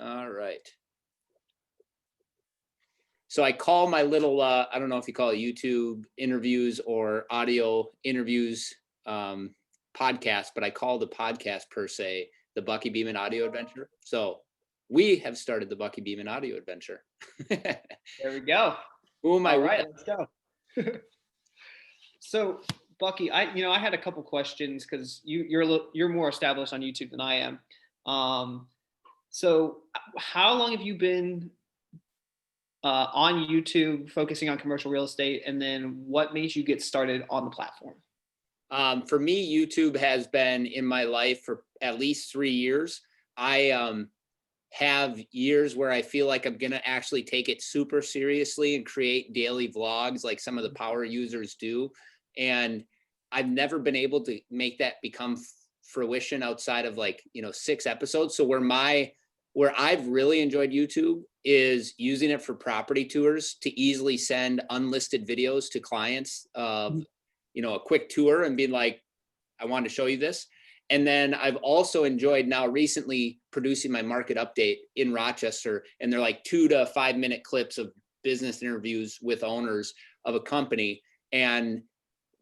All right. So I call my little, I don't know if you call it YouTube interviews or audio interviews podcast, but I call the podcast per se the Bucky Beeman Audio Adventure. So we have started the Bucky Beeman Audio Adventure. There we go. Who am I? All right, let's go. So, Bucky, I had a couple questions because you're more established on YouTube than I am. So how long have you been on YouTube focusing on commercial real estate, and then what made you get started on the platform? For me, YouTube has been in my life for at least 3 years. I have years where I feel like I'm going to actually take it super seriously and create daily vlogs like some of the power users do. And I've never been able to make that become fruition outside of 6 episodes. So where I've really enjoyed YouTube is using it for property tours to easily send unlisted videos to clients of, a quick tour and being like, I want to show you this. And then I've also enjoyed now recently producing my market update in Rochester, and they're like 2 to 5 minute clips of business interviews with owners of a company. And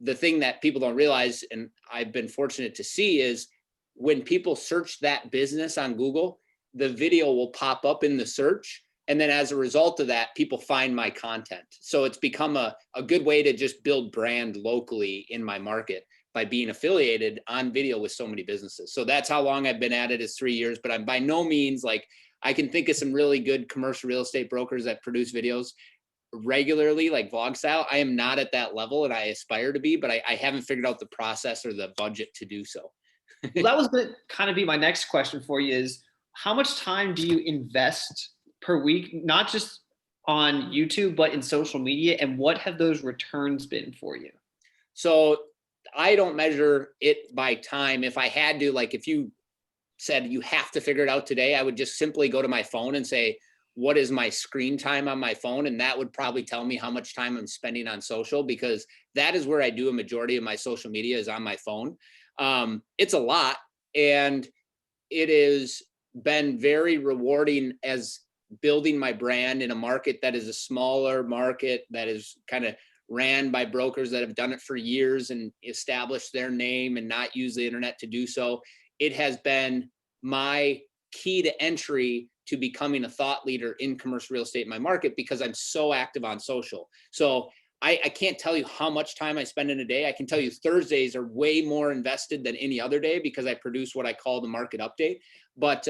the thing that people don't realize, and I've been fortunate to see, is when people search that business on Google, the video will pop up in the search. And then as a result of that, people find my content. So it's become a good way to just build brand locally in my market by being affiliated on video with so many businesses. So that's how long I've been at it, is 3 years, but I'm by no means I can think of some really good commercial real estate brokers that produce videos regularly, like vlog style. I am not at that level, and I aspire to be, but I haven't figured out the process or the budget to do so. Well, that was going to kind of be my next question for you, is how much time do you invest per week, not just on YouTube, but in social media? And what have those returns been for you? So I don't measure it by time. If I had to, if you said you have to figure it out today, I would just simply go to my phone and say, what is my screen time on my phone? And that would probably tell me how much time I'm spending on social, because that is where I do a majority of my social media, is on my phone. It's a lot, and it has been very rewarding as building my brand in a market that is a smaller market that is kind of ran by brokers that have done it for years and established their name and not use the internet to do so. It has been my key to entry to becoming a thought leader in commercial real estate in my market, because I'm so active on social. So I can't tell you how much time I spend in a day. I can tell you Thursdays are way more invested than any other day, because I produce what I call the market update. But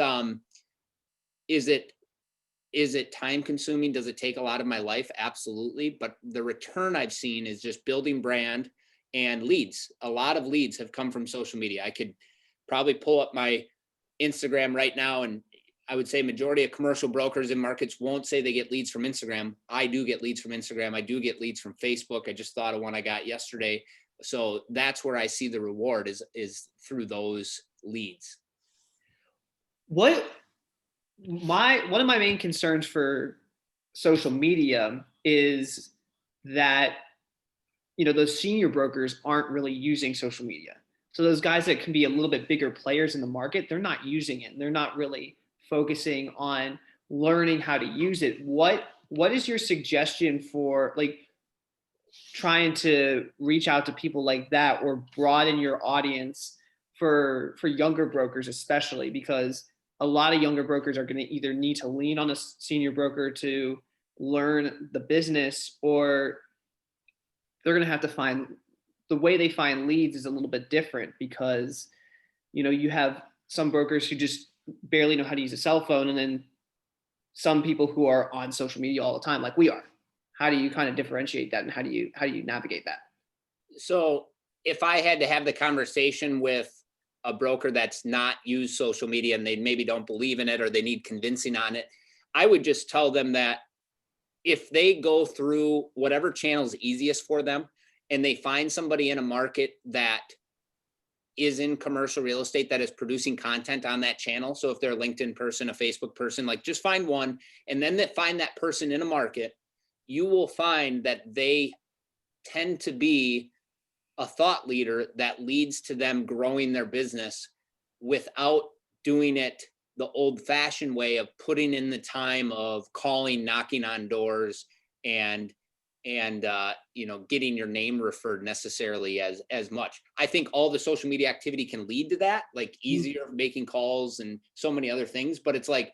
is it time consuming? Does it take a lot of my life? Absolutely. But the return I've seen is just building brand and leads. A lot of leads have come from social media. I could probably pull up my Instagram right now, and I would say majority of commercial brokers in markets won't say they get leads from Instagram. I do get leads from Instagram. I do get leads from Facebook. I just thought of one I got yesterday. So that's where I see the reward, is through those leads. One of my main concerns for social media is that, those senior brokers aren't really using social media. So those guys that can be a little bit bigger players in the market, they're not using it. They're not really focusing on learning how to use it. What is your suggestion for trying to reach out to people like that, or broaden your audience for younger brokers, especially because a lot of younger brokers are going to either need to lean on a senior broker to learn the business, or they're going to have to find the way they find leads is a little bit different, because, you have some brokers who just barely know how to use a cell phone, and then some people who are on social media all the time, like we are. How do you kind of differentiate that, and how do you navigate that? So if I had to have the conversation with a broker that's not used social media, and they maybe don't believe in it, or they need convincing on it, I would just tell them that if they go through whatever channel is easiest for them, and they find somebody in a market that is in commercial real estate that is producing content on that channel. So if they're a LinkedIn person, a Facebook person, just find one, and then find that person in a market, you will find that they tend to be a thought leader that leads to them growing their business without doing it the old fashioned way of putting in the time of calling, knocking on doors, and getting your name referred necessarily as much. I think all the social media activity can lead to that, like easier making calls and so many other things, but it's like,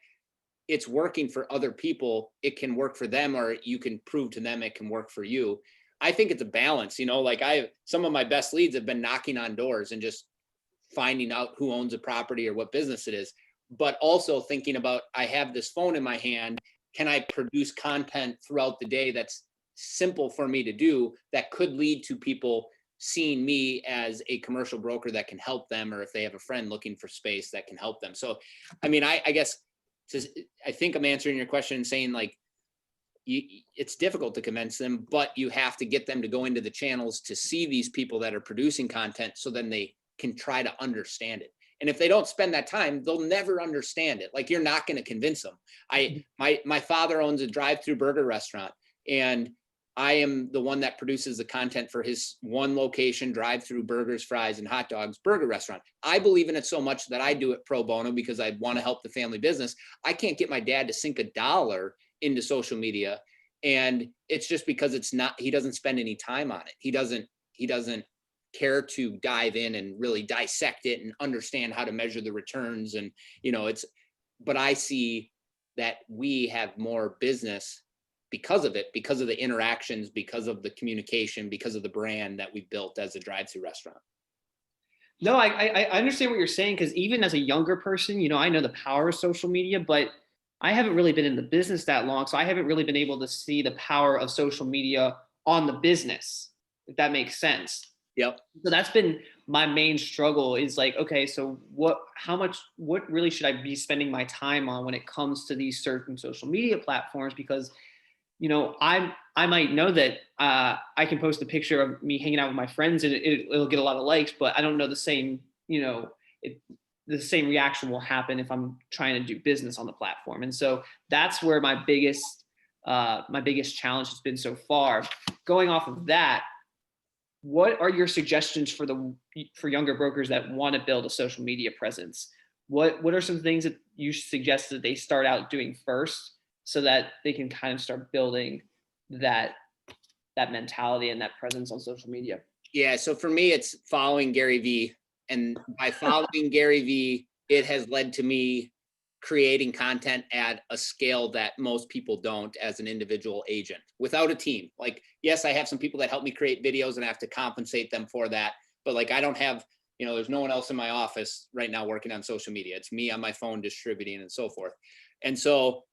it's working for other people, it can work for them, or you can prove to them it can work for you. I think it's a balance, like some of my best leads have been knocking on doors and just finding out who owns a property or what business it is, but also thinking about, I have this phone in my hand, can I produce content throughout the day that's simple for me to do, that could lead to people seeing me as a commercial broker that can help them, or if they have a friend looking for space that can help them. So, I mean, I guess, I think I'm answering your question and saying, like, it's difficult to convince them, but you have to get them to go into the channels to see these people that are producing content, so then they can try to understand it. And if they don't spend that time, they'll never understand it. Like, you're not going to convince them. My father owns a drive-through burger restaurant, and I am the one that produces the content for his one location, drive-through burgers, fries, and hot dogs burger restaurant. I believe in it so much that I do it pro bono because I want to help the family business. I can't get my dad to sink $1 into social media. And it's just because he doesn't spend any time on it. He doesn't care to dive in and really dissect it and understand how to measure the returns. And, but I see that we have more business because of it, because of the interactions, because of the communication, because of the brand that we built as a drive-through restaurant. No, I understand what you're saying, because even as a younger person, I know the power of social media, but I haven't really been in the business that long, so I haven't really been able to see the power of social media on the business, if that makes sense. Yep. So that's been my main struggle, is like, okay, so what really should I be spending my time on when it comes to these certain social media platforms? Because I might know that I can post a picture of me hanging out with my friends and it'll get a lot of likes, but I don't know the same, the same reaction will happen if I'm trying to do business on the platform. And so that's where my biggest challenge has been so far. Going off of that, what are your suggestions for younger brokers that want to build a social media presence? What are some things that you suggest that they start out doing first, so that they can kind of start building that mentality and that presence on social media? Yeah. So for me, it's following Gary Vee. And by following Gary Vee, it has led to me creating content at a scale that most people don't as an individual agent without a team. Like, yes, I have some people that help me create videos and I have to compensate them for that. But like, I don't have, there's no one else in my office right now working on social media. It's me on my phone distributing and so forth. And so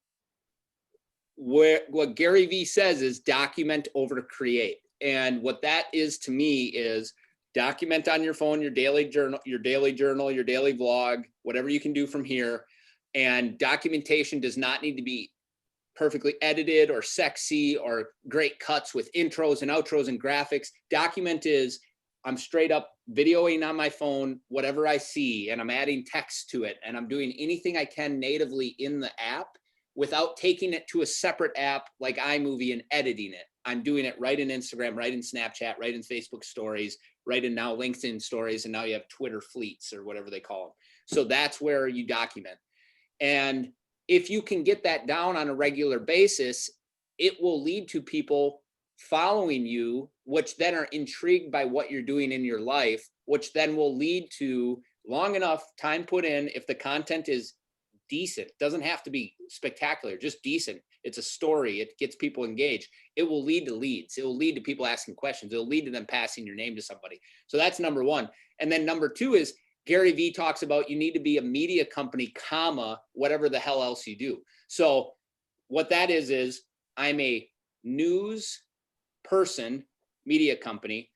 what Gary Vee says is document over create. And what that is to me is document on your phone, your daily journal, your daily vlog, whatever you can do from here. And documentation does not need to be perfectly edited or sexy or great cuts with intros and outros and graphics. Document is, I'm straight up videoing on my phone, whatever I see, and I'm adding text to it. And I'm doing anything I can natively in the app without taking it to a separate app like iMovie and editing it. I'm doing it right in Instagram, right in Snapchat, right in Facebook stories, right in now LinkedIn stories. And now you have Twitter fleets or whatever they call them. So that's where you document. And if you can get that down on a regular basis, it will lead to people following you, which then are intrigued by what you're doing in your life, which then will lead to, long enough time put in, if the content is decent, doesn't have to be spectacular, just decent, it's a story, it gets people engaged, it will lead to leads, it will lead to people asking questions, it'll lead to them passing your name to somebody. So that's number one. And then number two is, Gary Vee talks about you need to be a media company, comma, whatever the hell else you do. So what that is I'm a news person, media company.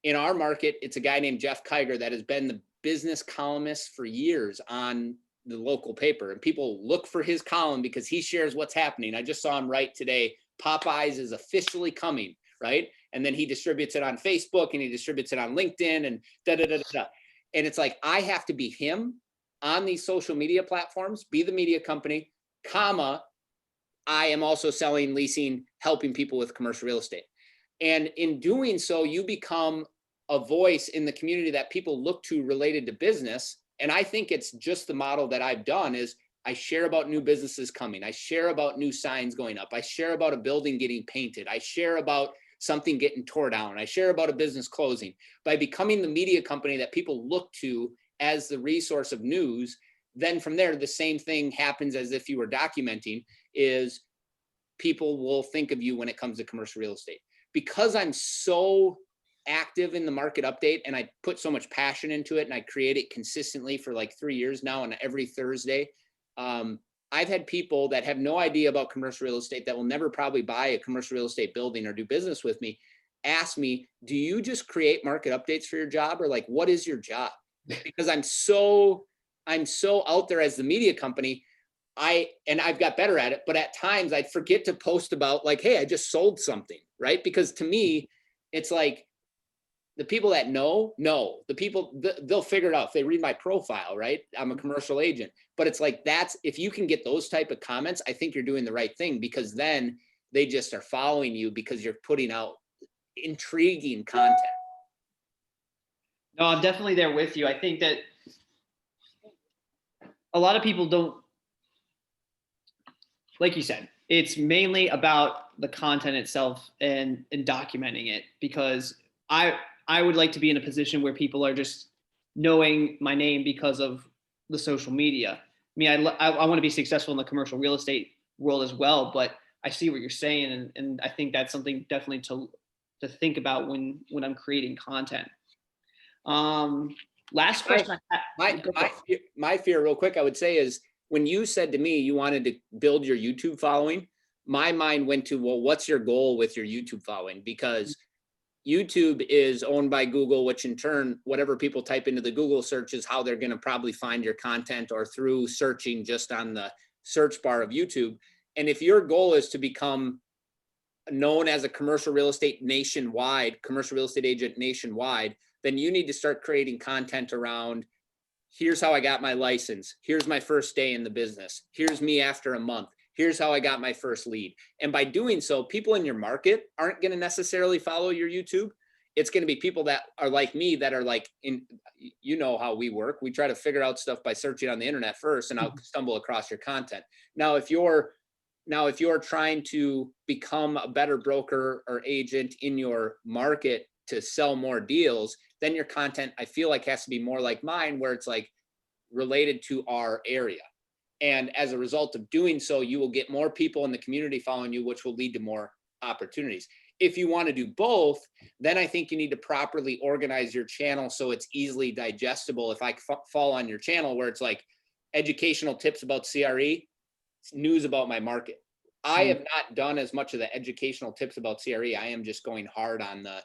In our market, it's a guy named Jeff Kiger that has been the business columnist for years on the local paper. And people look for his column because he shares what's happening. I just saw him write today, Popeyes is officially coming, right? And then he distributes it on Facebook and he distributes it on LinkedIn and da-da-da-da-da. And it's like, I have to be him on these social media platforms, be the media company, comma, I am also selling, leasing, helping people with commercial real estate. And in doing so, you become a voice in the community that people look to related to business. And I think it's just the model that I've done is I share about new businesses coming. I share about new signs going up. I share about a building getting painted. I share about something getting tore down. I share about a business closing. By becoming the media company that people look to as the resource of news, then from there, the same thing happens as if you were documenting, is people will think of you when it comes to commercial real estate. Because I'm so active in the market update and I put so much passion into it and I create it consistently for like 3 years now, and every Thursday, I've had people that have no idea about commercial real estate, that will never probably buy a commercial real estate building or do business with me, ask me, do you just create market updates for your job, or like, what is your job? Because I'm so out there as the media company. I've got better at it, but at times I'd forget to post about like, hey, I just sold something, right? Because to me, it's like, the people that know, the people, they'll figure it out if they read my profile, right? I'm a commercial agent, but it's like, that's, if you can get those type of comments, I think you're doing the right thing, because then they just are following you because you're putting out intriguing content. No, I'm definitely there with you. I think that a lot of people don't, like you said, it's mainly about the content itself and documenting it, because I would like to be in a position where people are just knowing my name because of the social media. I mean, I want to be successful in the commercial real estate world as well, but I see what you're saying, and I think that's something definitely to think about when I'm creating content. Last question. My fear, real quick, I would say, is when you said to me you wanted to build your YouTube following, my mind went to, well, what's your goal with your YouTube following? Because YouTube is owned by Google, which in turn, whatever people type into the Google search is how they're going to probably find your content, or through searching just on the search bar of YouTube. And if your goal is to become known as a commercial real estate agent nationwide, then you need to start creating content around, here's how I got my license, here's my first day in the business, here's me after a month, here's how I got my first lead. And by doing so, people in your market aren't going to necessarily follow your YouTube. It's going to be people that are like me, that are like, you know how we work. We try to figure out stuff by searching on the internet first, and I'll stumble across your content. Now, if you're trying to become a better broker or agent in your market to sell more deals, then your content, I feel like, has to be more like mine, where it's like related to our area. And as a result of doing so, you will get more people in the community following you, which will lead to more opportunities. If you want to do both, then I think you need to properly organize your channel so it's easily digestible. If I fall on your channel where it's like educational tips about CRE, news about my market, I have not done as much of the educational tips about CRE. I am just going hard on the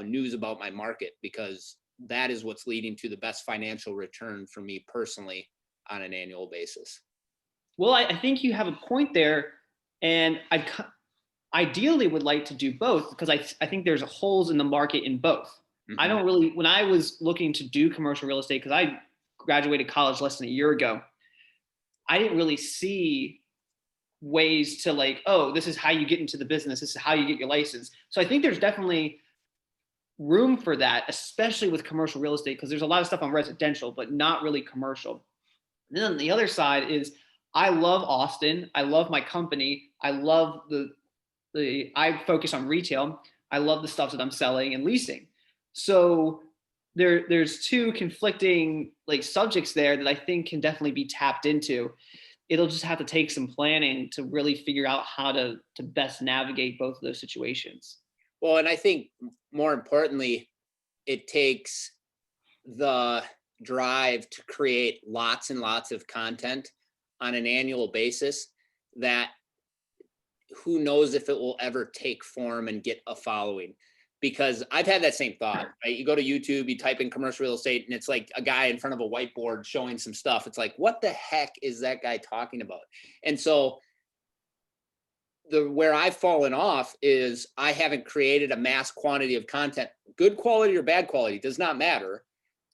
news about my market, because that is what's leading to the best financial return for me personally on an annual basis. Well, I think you have a point there, and I ideally would like to do both, because I think there's holes in the market in both. Mm-hmm. I don't really, when I was looking to do commercial real estate, because I graduated college less than a year ago, I didn't really see ways to like, oh, this is how you get into the business, this is how you get your license. So I think there's definitely room for that, especially with commercial real estate, because there's a lot of stuff on residential, but not really commercial. And then on the other side is, I love Austin. I love my company. I love I focus on retail. I love the stuff that I'm selling and leasing. So there's two conflicting like subjects there that I think can definitely be tapped into. It'll just have to take some planning to really figure out how to best navigate both of those situations. Well, and I think more importantly, it takes the drive to create lots and lots of content on an annual basis that who knows if it will ever take form and get a following. Because I've had that same thought, right? You go to YouTube, you type in commercial real estate, and it's like a guy in front of a whiteboard showing some stuff. It's like, what the heck is that guy talking about? And so where I've fallen off is I haven't created a mass quantity of content, good quality or bad quality, does not matter,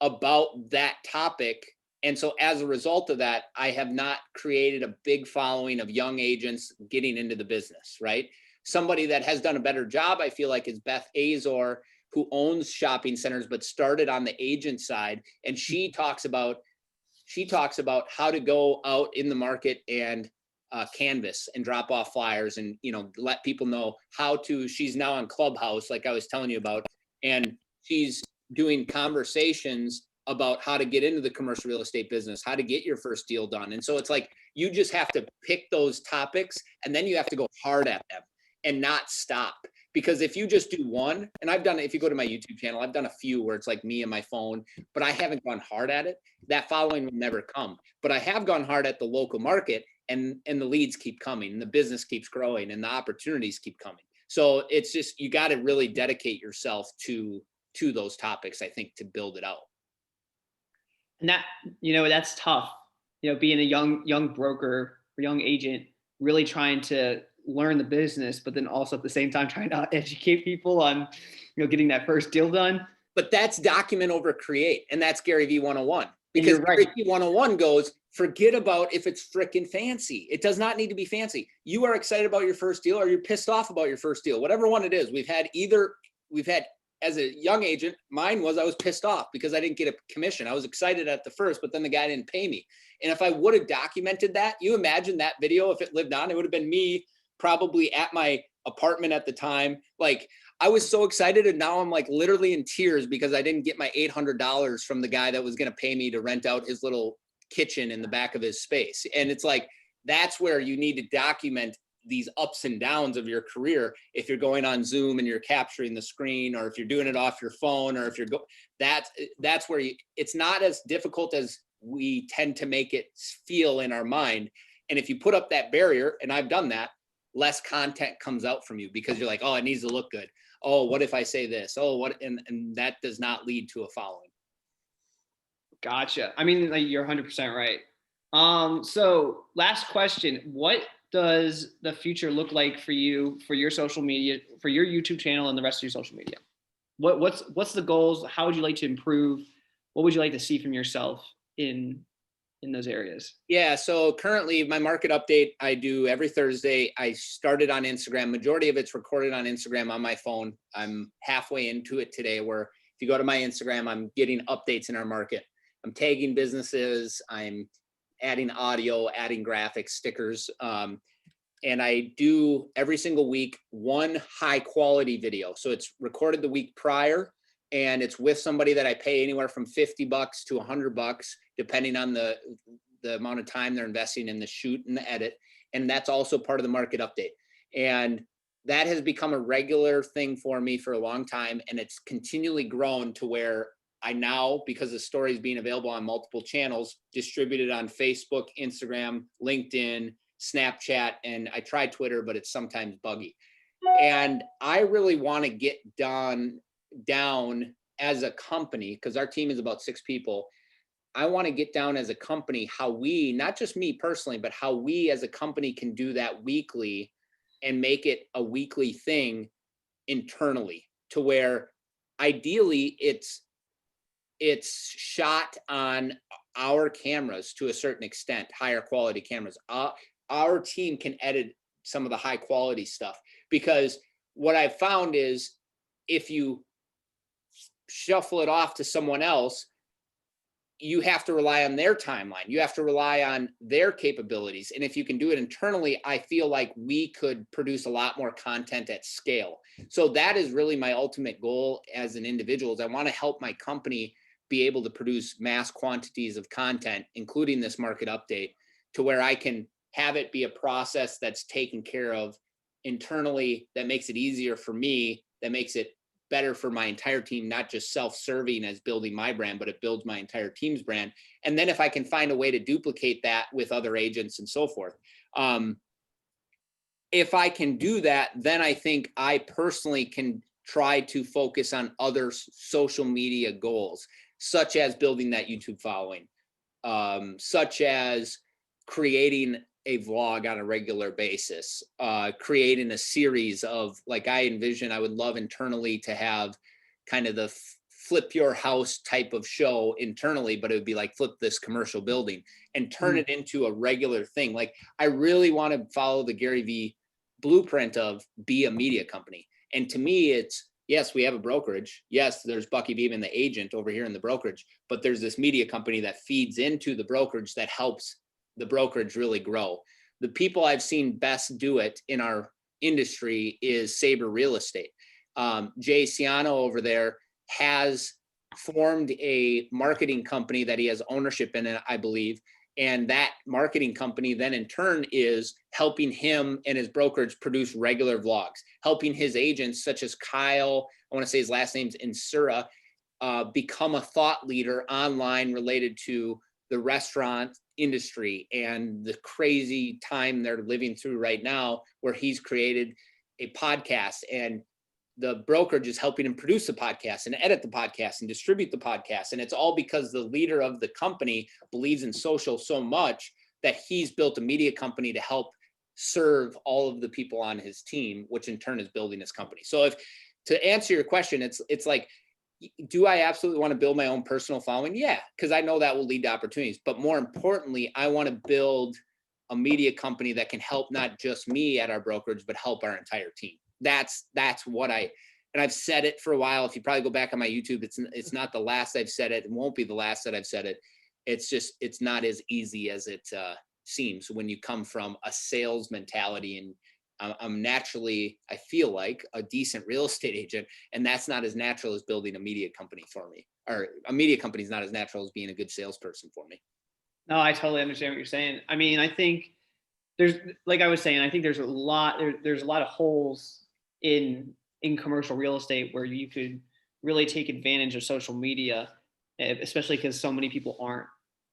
about that topic. And so as a result of that, I have not created a big following of young agents getting into the business, right? Somebody that has done a better job, I feel like, is Beth Azor, who owns shopping centers, but started on the agent side. And she talks about she talks about how to go out in the market and canvas and drop off flyers and, you know, let people know how to. She's now on Clubhouse, like I was telling you about, and she's doing conversations about how to get into the commercial real estate business, how to get your first deal done. And so it's like, you just have to pick those topics and then you have to go hard at them and not stop. Because if you just do one, and I've done it, if you go to my YouTube channel, I've done a few where it's like me and my phone, but I haven't gone hard at it. That following will never come. But I have gone hard at the local market, and the leads keep coming and the business keeps growing and the opportunities keep coming. So it's just, you got to really dedicate yourself to those topics, I think, to build it out. And that, you know, that's tough, you know, being a young broker or young agent, really trying to learn the business, but then also at the same time trying to educate people on, you know, getting that first deal done. But that's document over create. And that's Gary Vee 101. Because you're right. Gary Vee 101 goes, forget about if it's freaking fancy. It does not need to be fancy. You are excited about your first deal, or you're pissed off about your first deal, whatever one it is. We've had as a young agent, mine was, I was pissed off because I didn't get a commission. I was excited at the first, but then the guy didn't pay me. And if I would have documented that, you imagine that video, if it lived on, it would have been me probably at my apartment at the time. Like, I was so excited, and now I'm like literally in tears because I didn't get my $800 from the guy that was going to pay me to rent out his little kitchen in the back of his space. And it's like, that's where you need to document these ups and downs of your career. If you're going on Zoom and you're capturing the screen, or if you're doing it off your phone, or if you're that's where it's not as difficult as we tend to make it feel in our mind. And if you put up that barrier, and I've done that, less content comes out from you because you're like, oh, it needs to look good. Oh, what if I say this? Oh, what? And that does not lead to a following. Gotcha. I mean, like, you're 100% right. So last question, what does the future look like for you, for your social media, for your YouTube channel and the rest of your social media? What's the goals? How would you like to improve? What would you like to see from yourself in those areas? Yeah. So currently my market update, I do every Thursday. I started on Instagram. Majority of it's recorded on Instagram on my phone. I'm halfway into it today, where if you go to my Instagram, I'm getting updates in our market. I'm tagging businesses. I'm adding audio, adding graphics, stickers. And I do every single week one high quality video. So it's recorded the week prior, and it's with somebody that I pay anywhere from $50 to $100, depending on the amount of time they're investing in the shoot and the edit. And that's also part of the market update. And that has become a regular thing for me for a long time. And it's continually grown to where I now, because the story is being available on multiple channels, distributed on Facebook, Instagram, LinkedIn, Snapchat, and I try Twitter, but it's sometimes buggy. And I really want to get down as a company, because our team is about 6 people. I want to get down as a company how we, not just me personally, but how we as a company can do that weekly and make it a weekly thing internally, to where ideally it's shot on our cameras to a certain extent, higher quality cameras. Our team can edit some of the high quality stuff, because what I've found is if you shuffle it off to someone else, you have to rely on their timeline. You have to rely on their capabilities. And if you can do it internally, I feel like we could produce a lot more content at scale. So that is really my ultimate goal as an individual, is I want to help my company be able to produce mass quantities of content, including this market update, to where I can have it be a process that's taken care of internally, that makes it easier for me, that makes it better for my entire team, not just self-serving as building my brand, but it builds my entire team's brand. And then if I can find a way to duplicate that with other agents and so forth, if I can do that, then I think I personally can try to focus on other social media goals, such as building that YouTube following, such as creating a vlog on a regular basis, creating a series of, like, I envision, I would love internally to have kind of the flip your house type of show internally, but it would be like flip this commercial building and turn it into a regular thing. Like, I really want to follow the Gary Vee blueprint of be a media company. And to me, it's yes, we have a brokerage. Yes, there's Bucky Beeman, the agent over here in the brokerage, but there's this media company that feeds into the brokerage that helps the brokerage really grow. The people I've seen best do it in our industry is Sabre Real Estate. Jay Ciano over there has formed a marketing company that he has ownership in, I believe. And that marketing company then in turn is helping him and his brokerage produce regular vlogs, helping his agents such as Kyle, I want to say his last name's Insura, become a thought leader online related to the restaurant industry and the crazy time they're living through right now, where he's created a podcast and the brokerage is helping him produce the podcast and edit the podcast and distribute the podcast. And it's all because the leader of the company believes in social so much that he's built a media company to help serve all of the people on his team, which in turn is building his company. So if, to answer your question, it's like, do I absolutely want to build my own personal following? Yeah, because I know that will lead to opportunities. But more importantly, I want to build a media company that can help not just me at our brokerage, but help our entire team. That's what and I've said it for a while. If you probably go back on my YouTube, it's not the last I've said it. It won't be the last that I've said it. It's just, it's not as easy as it seems when you come from a sales mentality. And I'm naturally, I feel like, a decent real estate agent, and that's not as natural as building a media company for me. Or a media company is not as natural as being a good salesperson for me. No, I totally understand what you're saying. I mean, I think there's, like I was saying, I think there's a lot of holes in commercial real estate where you could really take advantage of social media, especially because so many people aren't.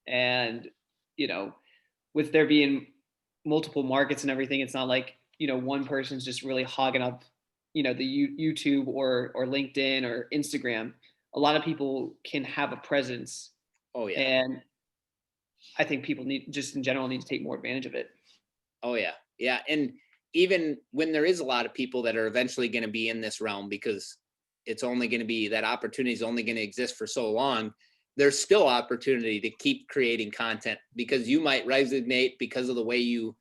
And, you know, with there being multiple markets and everything, it's not like, one person's just really hogging up, the YouTube or LinkedIn or Instagram. A lot of people can have a presence. Oh yeah. And I think people just in general need to take more advantage of it. Oh yeah. Yeah. And even when there is a lot of people that are eventually going to be in this realm, because it's only going to be, that opportunity is only going to exist for so long, there's still opportunity to keep creating content, because you might resonate because of the way you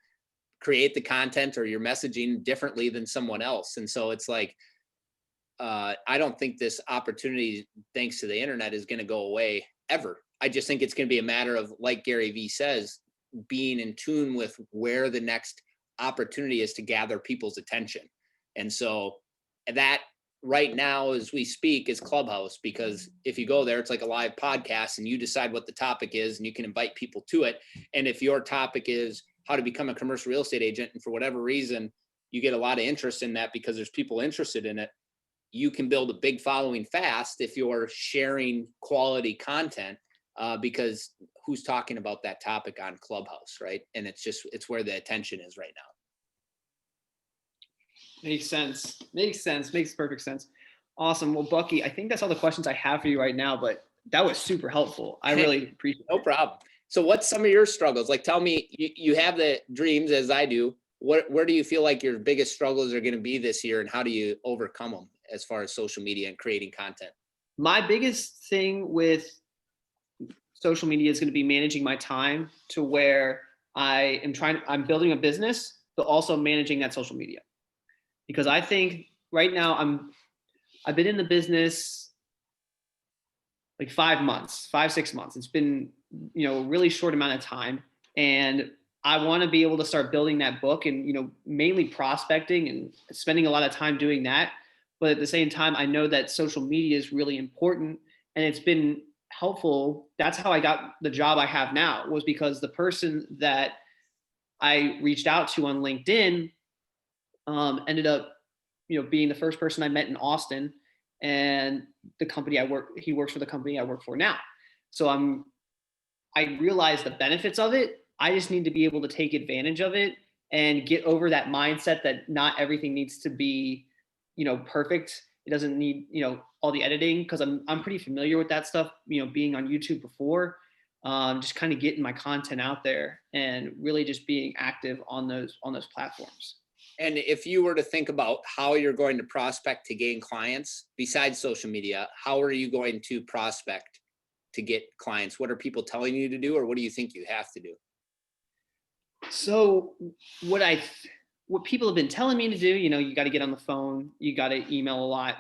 create the content or your messaging differently than someone else. And so it's like, I don't think this opportunity, thanks to the internet, is going to go away ever. I just think it's going to be a matter of, like Gary Vee says, being in tune with where the next opportunity is to gather people's attention. And so that right now, as we speak, is Clubhouse, because if you go there, it's like a live podcast and you decide what the topic is and you can invite people to it. And if your topic is how to become a commercial real estate agent, and for whatever reason, you get a lot of interest in that because there's people interested in it, you can build a big following fast if you're sharing quality content, because who's talking about that topic on Clubhouse, right? And it's where the attention is right now. Makes sense. Makes perfect sense. Awesome. Well, Bucky, I think that's all the questions I have for you right now, but that was super helpful. I really appreciate it. No problem. So what's some of your struggles? Like, tell me, you have the dreams as I do. Where do you feel like your biggest struggles are going to be this year, and how do you overcome them as far as social media and creating content? My biggest thing with social media is going to be managing my time to where I'm building a business, but also managing that social media. Because I think right now I've been in the business like 5 months, 6 months. It's been, a really short amount of time. And I want to be able to start building that book and, mainly prospecting and spending a lot of time doing that. But at the same time, I know that social media is really important, and it's been helpful. That's how I got the job I have now, was because the person that I reached out to on LinkedIn ended up, being the first person I met in Austin, and he works for the company I work for now. So I realize the benefits of it. I just need to be able to take advantage of it and get over that mindset that not everything needs to be, perfect. It doesn't need, all the editing, because I'm pretty familiar with that stuff, being on YouTube before, just kind of getting my content out there and really just being active on those platforms. And if you were to think about how you're going to prospect to gain clients besides social media, how are you going to prospect to get clients? What are people telling you to do, or what do you think you have to do? So what people have been telling me to do, you got to get on the phone, you got to email a lot.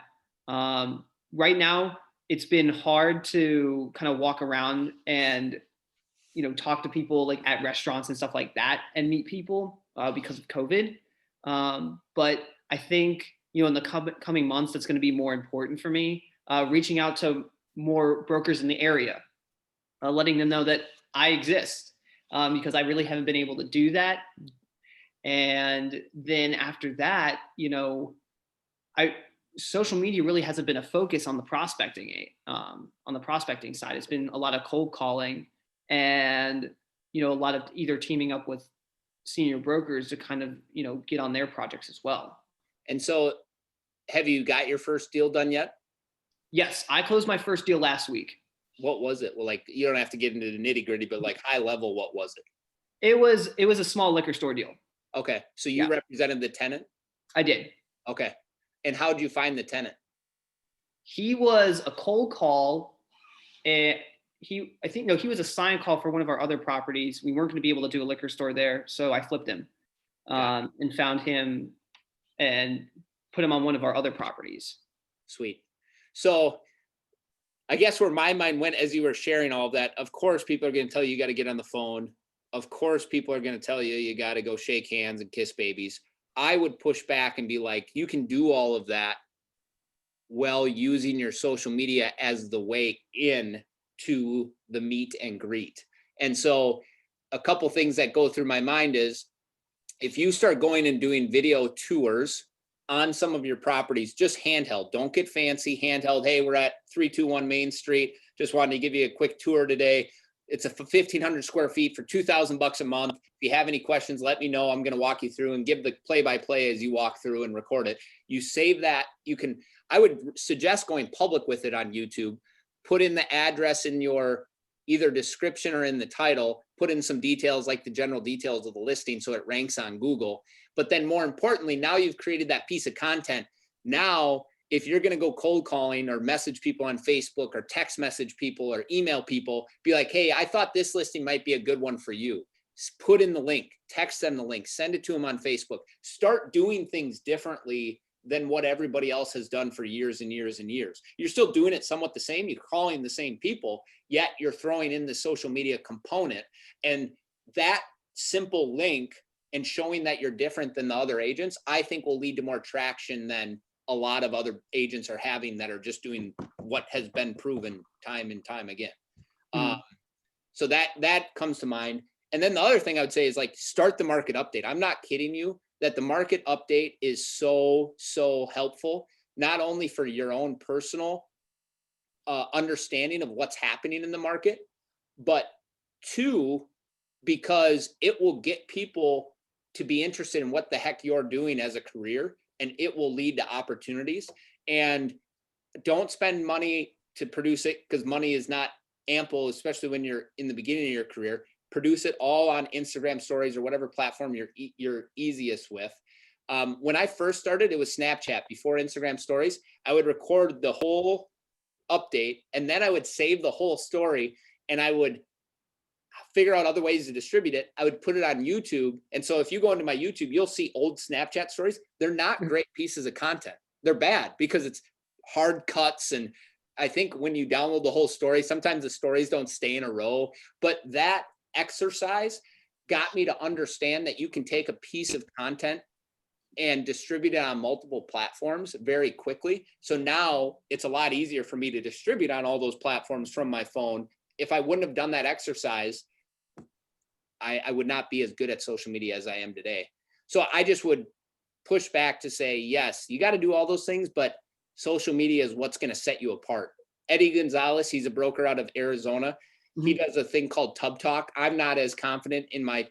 Right now, it's been hard to kind of walk around and talk to people like at restaurants and stuff like that and meet people because of COVID. But I think in the coming months, that's going to be more important for me. Reaching out to more brokers in the area, letting them know that I exist, because I really haven't been able to do that. And then after that, I social media really hasn't been a focus on the prospecting side. It's been a lot of cold calling and a lot of either teaming up with senior brokers to kind of get on their projects as well. And so have you got your first deal done yet? Yes, I closed my first deal last week. What was it? Well, like, you don't have to get into the nitty gritty, but like high level, what was it? It was a small liquor store deal. Okay. So you represented the tenant? I did. Okay. And how'd you find the tenant? He was a cold call. And he was a sign call for one of our other properties. We weren't going to be able to do a liquor store there, so I flipped him, and found him and put him on one of our other properties. Sweet. So I guess where my mind went as you were sharing all of that, of course, people are going to tell you got to get on the phone. Of course, people are going to tell you got to go shake hands and kiss babies. I would push back and be like, you can do all of that while using your social media as the way in to the meet and greet. And so a couple things that go through my mind is, if you start going and doing video tours on some of your properties, just handheld, don't get fancy, handheld. Hey, we're at 321 Main Street. Just wanted to give you a quick tour today. It's a 1,500 square feet for $2,000 a month. If you have any questions, let me know. I'm going to walk you through and give the play-by-play as you walk through and record it. You save that. I would suggest going public with it on YouTube. Put in the address in your either description or in the title. Put in some details like the general details of the listing so it ranks on Google. But then more importantly, now you've created that piece of content. Now, if you're going to go cold calling or message people on Facebook or text message people or email people, be like, hey, I thought this listing might be a good one for you. Put in the link, text them the link, send it to them on Facebook. Start doing things differently than what everybody else has done for years and years and years. You're still doing it somewhat the same. You're calling the same people, yet you're throwing in the social media component. And that simple link and showing that you're different than the other agents, I think will lead to more traction than a lot of other agents are having that are just doing what has been proven time and time again. So that comes to mind. And then the other thing I would say is like, start the market update. I'm not kidding you that the market update is so helpful, not only for your own personal understanding of what's happening in the market, but two, because it will get people to be interested in what the heck you're doing as a career, and it will lead to opportunities. And don't spend money to produce it, because money is not ample, especially when you're in the beginning of your career. Produce it all on Instagram stories or whatever platform you're easiest with. When I first started, it was Snapchat before Instagram stories. I would record the whole update and then I would save the whole story and I would figure out other ways to distribute it. I would put it on YouTube. And so if you go into my YouTube, you'll see old Snapchat stories. They're not great pieces of content. They're bad because it's hard cuts. And I think when you download the whole story, sometimes the stories don't stay in a row, but that exercise got me to understand that you can take a piece of content and distribute it on multiple platforms very quickly. So now it's a lot easier for me to distribute on all those platforms from my phone. If I wouldn't have done that exercise, I would not be as good at social media as I am today. So I just would push back to say, yes, you got to do all those things, but social media is what's going to set you apart. Eddie Gonzalez, he's a broker out of Arizona. He does a thing called Tub Talk. I'm not as confident in my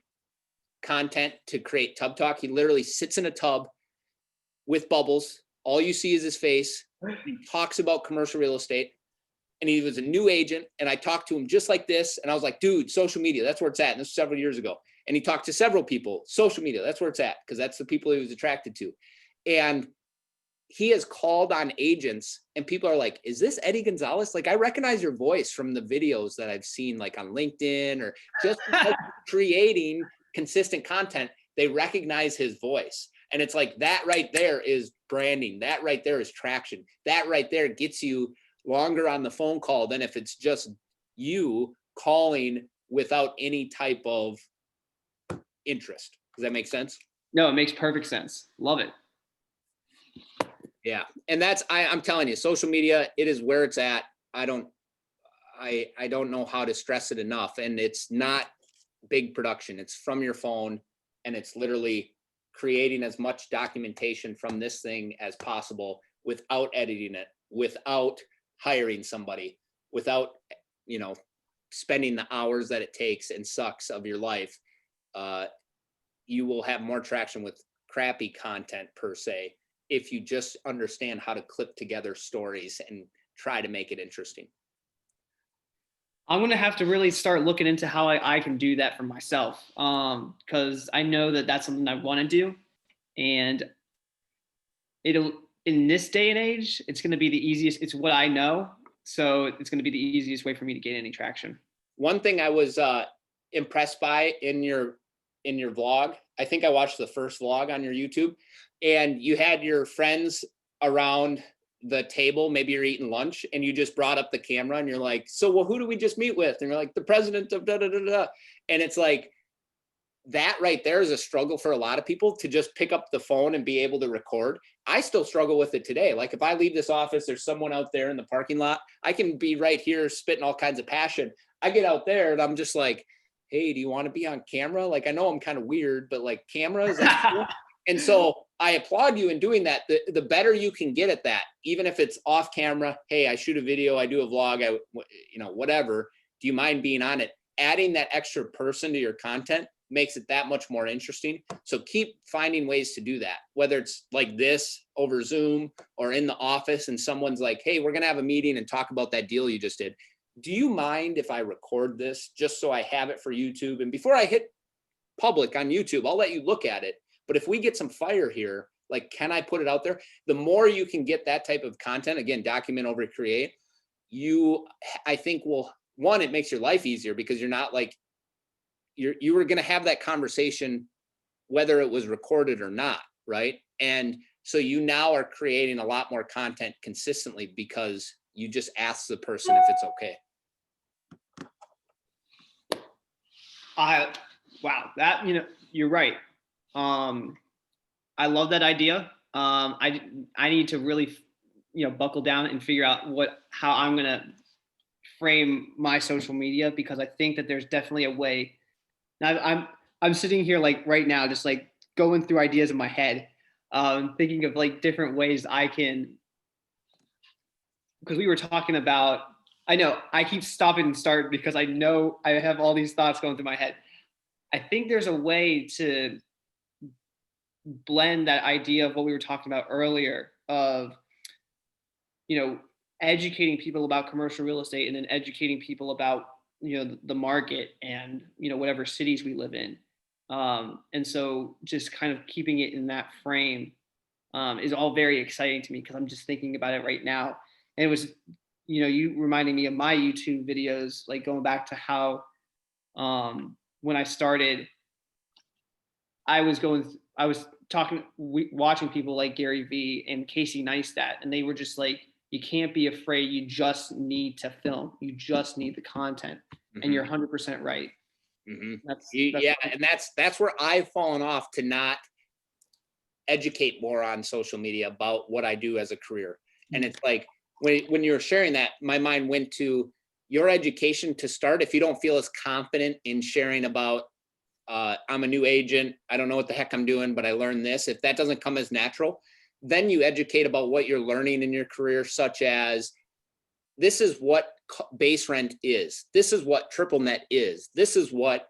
content to create Tub Talk. He literally sits in a tub with bubbles. All you see is his face. He talks about commercial real estate. And he was a new agent. And I talked to him just like this. And I was like, dude, social media, that's where it's at. And this was several years ago. And he talked to several people. Social media, that's where it's at. Because that's the people he was attracted to. And he has called on agents and people are like, is this Eddie Gonzalez? Like, I recognize your voice from the videos that I've seen like on LinkedIn or just creating consistent content. They recognize his voice. And it's like that right there is branding. That right there is traction. That right there gets you longer on the phone call than if it's just you calling without any type of interest. Does that make sense? No, it makes perfect sense. Love it. Yeah. And that's, I'm telling you, social media, it is where it's at. I don't know how to stress it enough. And it's not big production. It's from your phone, and it's literally creating as much documentation from this thing as possible without editing it, without hiring somebody, without, spending the hours that it takes and sucks of your life. You will have more traction with crappy content per se, if you just understand how to clip together stories and try to make it interesting. I'm going to have to really start looking into how I can do that for myself. Cause I know that that's something I want to do, and in this day and age, it's going to be the easiest. It's what I know. So it's going to be the easiest way for me to gain any traction. One thing I was impressed by in your vlog, I think I watched the first vlog on your YouTube, and you had your friends around the table, maybe you're eating lunch, and you just brought up the camera and you're like, so well, who do we just meet with? And you're like, the president of da da da da. And it's like, that right there is a struggle for a lot of people to just pick up the phone and be able to record. I still struggle with it today. Like if I leave this office, there's someone out there in the parking lot. I can be right here spitting all kinds of passion. I get out there and I'm just like, hey, do you want to be on camera? Like, I know I'm kind of weird, but like camera is that cool? And so I applaud you in doing that. The better you can get at that, even if it's off camera, hey, I shoot a video, I do a vlog, whatever. Do you mind being on it? Adding that extra person to your content makes it that much more interesting. So keep finding ways to do that, whether it's like this over Zoom or in the office and someone's like, hey, we're going to have a meeting and talk about that deal you just did. Do you mind if I record this just so I have it for YouTube? And before I hit public on YouTube, I'll let you look at it. But if we get some fire here, like, can I put it out there? The more you can get that type of content, again, document over create, I think it makes your life easier, because you're not like, you were going to have that conversation whether it was recorded or not, right? And so you now are creating a lot more content consistently because you just ask the person if it's okay. Wow, that, you're right. I love that idea. I need to really, buckle down and figure out how I'm going to frame my social media, because I think that there's definitely a way. Now I'm sitting here like right now, just like going through ideas in my head, thinking of like different ways I can, because we were talking about, I know I keep stopping and start because I know I have all these thoughts going through my head. I think there's a way to blend that idea of what we were talking about earlier of, educating people about commercial real estate, and then educating people about, the market and, whatever cities we live in. And so just kind of keeping it in that frame is all very exciting to me, because I'm just thinking about it right now. And it was, you reminding me of my YouTube videos, like going back to how when I started, I was watching people like Gary Vee and Casey Neistat, and they were just like, you can't be afraid. You just need to film. You just need the content. Mm-hmm. And you're 100% right. Mm-hmm. Yeah. And that's where I've fallen off, to not educate more on social media about what I do as a career. Mm-hmm. And it's like, when you're sharing that, my mind went to your education to start. If you don't feel as confident in sharing about, I'm a new agent, I don't know what the heck I'm doing, but I learned this. If that doesn't come as natural, then you educate about what you're learning in your career, such as, this is what base rent is. This is what triple net is. This is what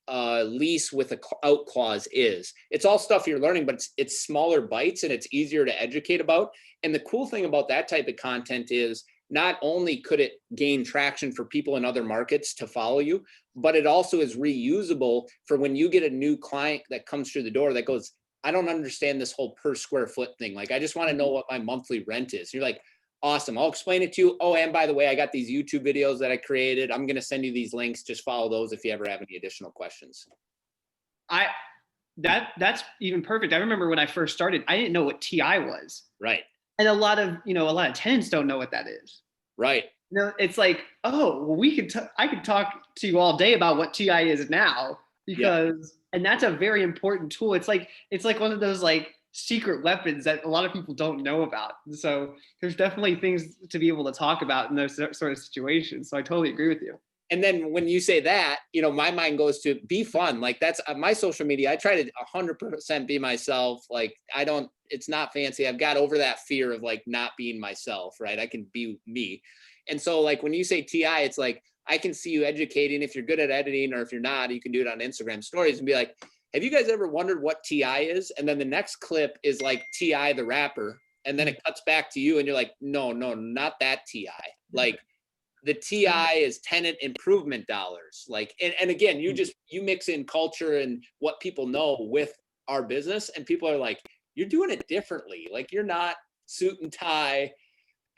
lease with a out clause is. It's all stuff you're learning, but it's smaller bites and it's easier to educate about. And the cool thing about that type of content is, not only could it gain traction for people in other markets to follow you, but it also is reusable for when you get a new client that comes through the door that goes, I don't understand this whole per square foot thing. Like, I just want to know what my monthly rent is. You're like, awesome, I'll explain it to you. Oh, and by the way, I got these YouTube videos that I created. I'm going to send you these links. Just follow those if you ever have any additional questions. that's even perfect. I remember when I first started, I didn't know what TI was. Right. And a lot of tenants don't know what that is. Right. It's like, oh, well, I could talk to you all day about what TI is now Yeah. and that's a very important tool. It's like one of those like secret weapons that a lot of people don't know about. So there's definitely things to be able to talk about in those sort of situations. So I totally agree with you. And then when you say that, my mind goes to be fun. Like that's my social media. I try to 100% be myself. Like it's not fancy. I've got over that fear of like not being myself, right? I can be me. And so like when you say TI, it's like, I can see you educating. If you're good at editing, or if you're not, you can do it on Instagram stories and be like, have you guys ever wondered what TI is? And then the next clip is like TI, the rapper. And then it cuts back to you and you're like, no, not that TI. Like, the TI is tenant improvement dollars. Like, and again, you mix in culture and what people know with our business, and people are like, you're doing it differently. Like, you're not suit and tie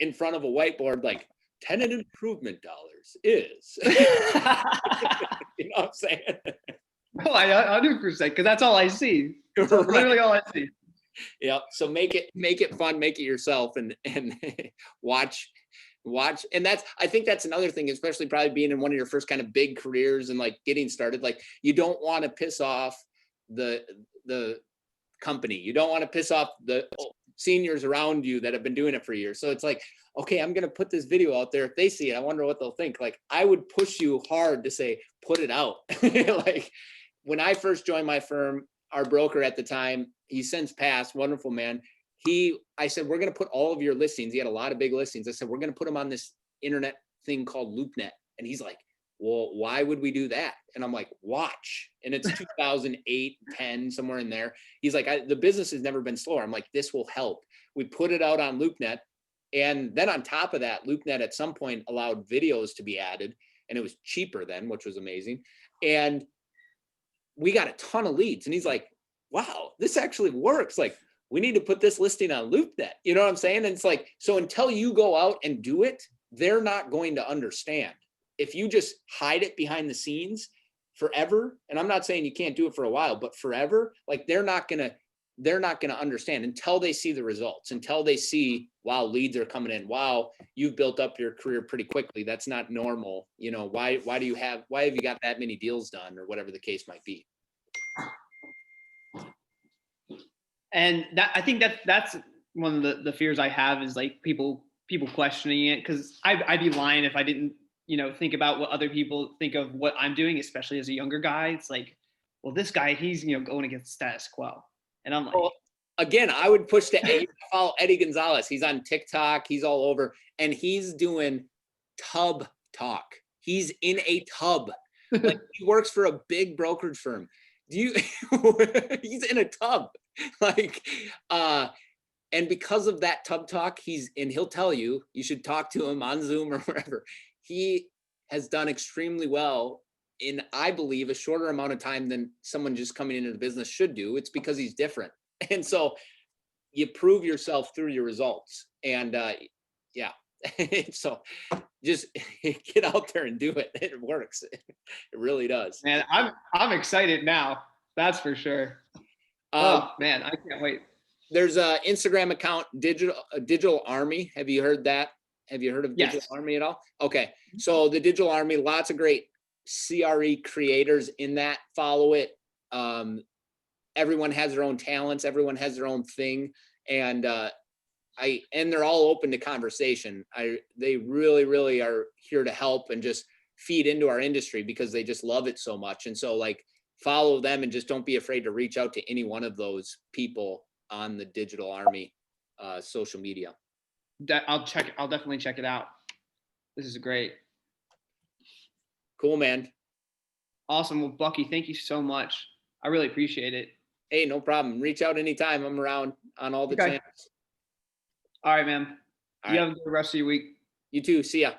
in front of a whiteboard, like tenant improvement dollars is. You know what I'm saying? Oh, I 100%, because that's all I see. That's literally all I see. Yeah. So make it fun, make it yourself, and watch. And I think that's another thing, especially probably being in one of your first kind of big careers and like getting started. Like, you don't want to piss off the company. You don't want to piss off the seniors around you that have been doing it for years. So it's like, okay, I'm going to put this video out there. If they see it, I wonder what they'll think. Like, I would push you hard to say, put it out. Like, when I first joined my firm, our broker at the time, he's since passed, wonderful man. I said, we're going to put all of your listings. He had a lot of big listings. I said, we're going to put them on this internet thing called LoopNet. And he's like, well, why would we do that? And I'm like, watch. And it's 2008, 10, somewhere in there. He's like, the business has never been slower. I'm like, this will help. We put it out on LoopNet. And then on top of that, LoopNet at some point allowed videos to be added. And it was cheaper then, which was amazing. And we got a ton of leads. And he's like, wow, this actually works. Like, we need to put this listing on LoopNet. You know what I'm saying? And it's like, so until you go out and do it, they're not going to understand. If you just hide it behind the scenes forever, and I'm not saying you can't do it for a while, but forever, like they're not gonna understand until they see the results, until they see, wow, leads are coming in. Wow, you've built up your career pretty quickly. That's not normal. Why have you got that many deals done, or whatever the case might be. And I think that's one of the fears I have, is like people questioning it, because I'd be lying if I didn't think about what other people think of what I'm doing, especially as a younger guy. It's like, well, this guy, he's going against status quo, and I'm like, well, again, I would push to follow Eddie Gonzalez. He's on TikTok, he's all over, and he's doing tub talk. He's in a tub. Like, he works for a big brokerage firm. He's in a tub. Like, and because of that tub talk, he'll tell you should talk to him on Zoom or wherever. He has done extremely well in, I believe, a shorter amount of time than someone just coming into the business should do. It's because he's different. And so you prove yourself through your results. And yeah, so just get out there and do it. It works. It really does. Man, I'm excited now. That's for sure. Oh man, I can't wait. There's a Instagram account, Digital Army. Have you heard that? Have you heard of Digital Army at all? Okay. So the Digital Army, lots of great CRE creators in that. Follow it. Everyone has their own talents. Everyone has their own thing. And they're all open to conversation. They really, really are here to help and just feed into our industry because they just love it so much. And so, like, follow them and just don't be afraid to reach out to any one of those people on the Digital Army social media. I'll definitely check it out. This is great. Cool, man. Awesome. Well, Bucky, thank you so much. I really appreciate it. Hey, no problem. Reach out anytime. I'm around on all the channels. All right, man. You have a good rest of your week. You too. See ya.